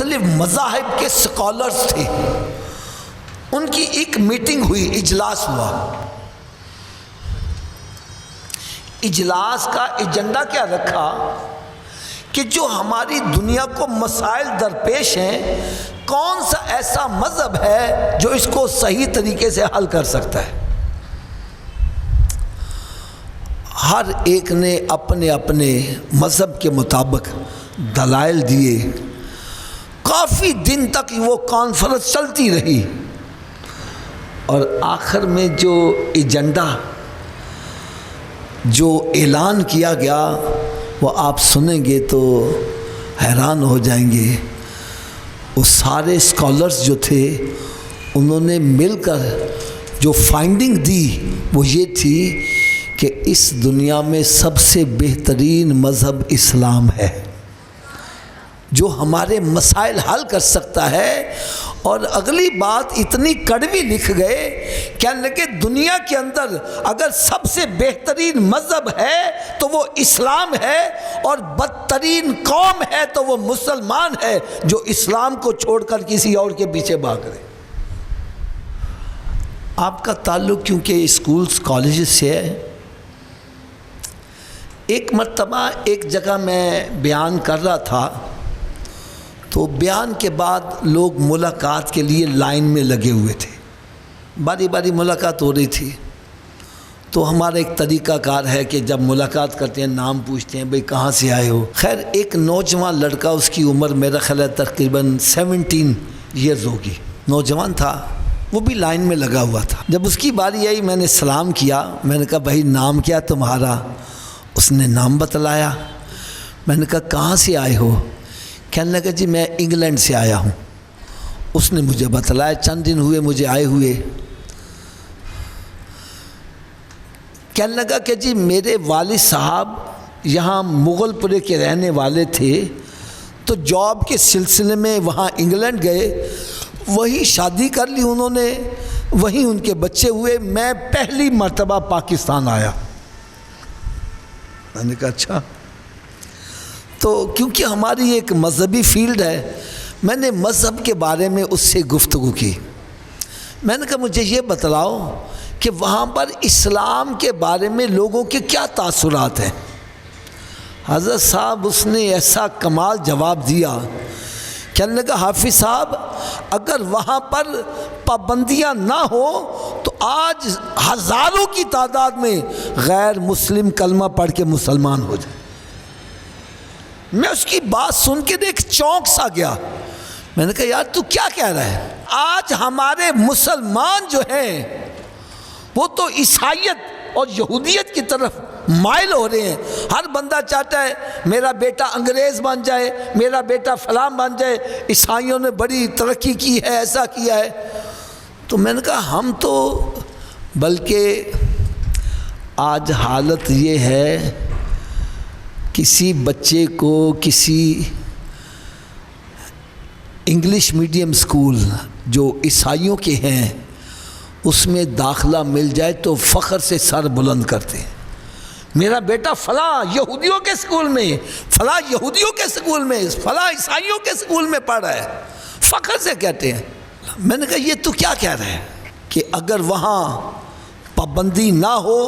مختلف مذاہب کے سکالرز تھے، ان کی ایک میٹنگ ہوئی، اجلاس ہوا۔ اجلاس کا ایجنڈا کیا رکھا کہ جو ہماری دنیا کو مسائل درپیش ہیں، کون سا ایسا مذہب ہے جو اس کو صحیح طریقے سے حل کر سکتا ہے۔ ہر ایک نے اپنے اپنے مذہب کے مطابق دلائل دیے۔ کافی دن تک وہ کانفرنس چلتی رہی، اور آخر میں جو ایجنڈا جو اعلان کیا گیا وہ آپ سنیں گے تو حیران ہو جائیں گے۔ وہ سارے اسکالرز جو تھے انہوں نے مل کر جو فائنڈنگ دی وہ یہ تھی کہ اس دنیا میں سب سے بہترین مذہب اسلام ہے، جو ہمارے مسائل حل کر سکتا ہے۔ اور اگلی بات اتنی کڑوی لکھ گئے، کہنے لگے دنیا کے اندر اگر سب سے بہترین مذہب ہے تو وہ اسلام ہے، اور بدترین قوم ہے تو وہ مسلمان ہے جو اسلام کو چھوڑ کر کسی اور کے پیچھے بھاگ رہے۔ آپ کا تعلق کیونکہ اسکولز کالجز سے ہے، ایک مرتبہ ایک جگہ میں بیان کر رہا تھا، تو بیان کے بعد لوگ ملاقات کے لیے لائن میں لگے ہوئے تھے، باری باری ملاقات ہو رہی تھی۔ تو ہمارا ایک طریقہ کار ہے کہ جب ملاقات کرتے ہیں نام پوچھتے ہیں، بھئی کہاں سے آئے ہو۔ خیر ایک نوجوان لڑکا، اس کی عمر میرا خیال ہے تقریباً 17 ایئرز ہوگی، نوجوان تھا، وہ بھی لائن میں لگا ہوا تھا۔ جب اس کی باری آئی میں نے سلام کیا، میں نے کہا بھائی نام کیا تمہارا؟ اس نے نام بتلایا۔ میں نے کہا کہاں سے آئے ہو؟ کہنے لگا جی میں انگلینڈ سے آیا ہوں۔ اس نے مجھے بتلایا چند دن ہوئے مجھے آئے ہوئے۔ کہنے لگا کہ جی میرے والد صاحب یہاں مغل پورے کے رہنے والے تھے، تو جاب کے سلسلے میں وہاں انگلینڈ گئے، وہیں شادی کر لی انہوں نے، وہیں ان کے بچے ہوئے۔ میں پہلی مرتبہ پاکستان آیا۔ میں نے کہا اچھا۔ تو کیونکہ ہماری ایک مذہبی فیلڈ ہے، میں نے مذہب کے بارے میں اس سے گفتگو کی۔ میں نے کہا مجھے یہ بتلاؤ کہ وہاں پر اسلام کے بارے میں لوگوں کے کیا تاثرات ہیں۔ حضرت صاحب اس نے ایسا کمال جواب دیا، کہنے لگا حافظ صاحب اگر وہاں پر پابندیاں نہ ہو تو آج ہزاروں کی تعداد میں غیر مسلم کلمہ پڑھ کے مسلمان ہو جائے۔ میں اس کی بات سن کے ایک چونک سا گیا۔ میں نے کہا یار تو کیا کہہ رہا ہے؟ آج ہمارے مسلمان جو ہیں وہ تو عیسائیت اور یہودیت کی طرف مائل ہو رہے ہیں۔ ہر بندہ چاہتا ہے میرا بیٹا انگریز بن جائے، میرا بیٹا فلاں بن جائے، عیسائیوں نے بڑی ترقی کی ہے، ایسا کیا ہے۔ تو میں نے کہا ہم تو بلکہ آج حالت یہ ہے کسی بچے کو کسی انگلش میڈیم سکول جو عیسائیوں کے ہیں اس میں داخلہ مل جائے تو فخر سے سر بلند کرتے ہیں، میرا بیٹا فلاں یہودیوں کے سکول میں، فلاں یہودیوں کے سکول میں، فلاں عیسائیوں کے سکول میں پڑھ رہا ہے، فخر سے کہتے ہیں۔ میں نے کہا یہ تو کیا کہہ رہے ہیں کہ اگر وہاں پابندی نہ ہو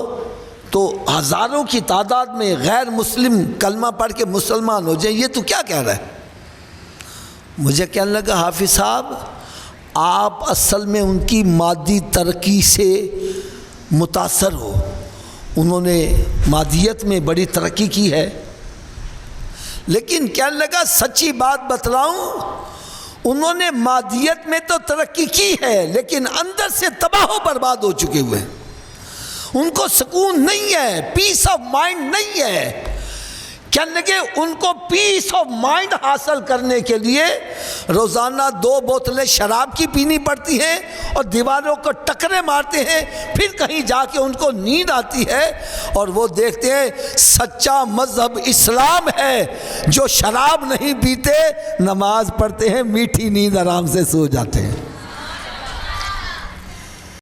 تو ہزاروں کی تعداد میں غیر مسلم کلمہ پڑھ کے مسلمان ہو جائیں، یہ تو کیا کہہ رہا ہے؟ مجھے کہنے لگا حافظ صاحب آپ اصل میں ان کی مادی ترقی سے متاثر ہو، انہوں نے مادیت میں بڑی ترقی کی ہے، لیکن کہنے لگا سچی بات بتلاؤں انہوں نے مادیت میں تو ترقی کی ہے لیکن اندر سے تباہ و برباد ہو چکے ہوئے ہیں، ان کو سکون نہیں ہے، پیس آف مائنڈ نہیں ہے۔ کہنے لگے ان کو پیس آف مائنڈ حاصل کرنے کے لیے روزانہ 2 بوتلیں شراب کی پینی پڑتی ہیں اور دیواروں کو ٹکرے مارتے ہیں، پھر کہیں جا کے ان کو نیند آتی ہے اور وہ دیکھتے ہیں سچا مذہب اسلام ہے، جو شراب نہیں پیتے، نماز پڑھتے ہیں، میٹھی نیند آرام سے سو جاتے ہیں۔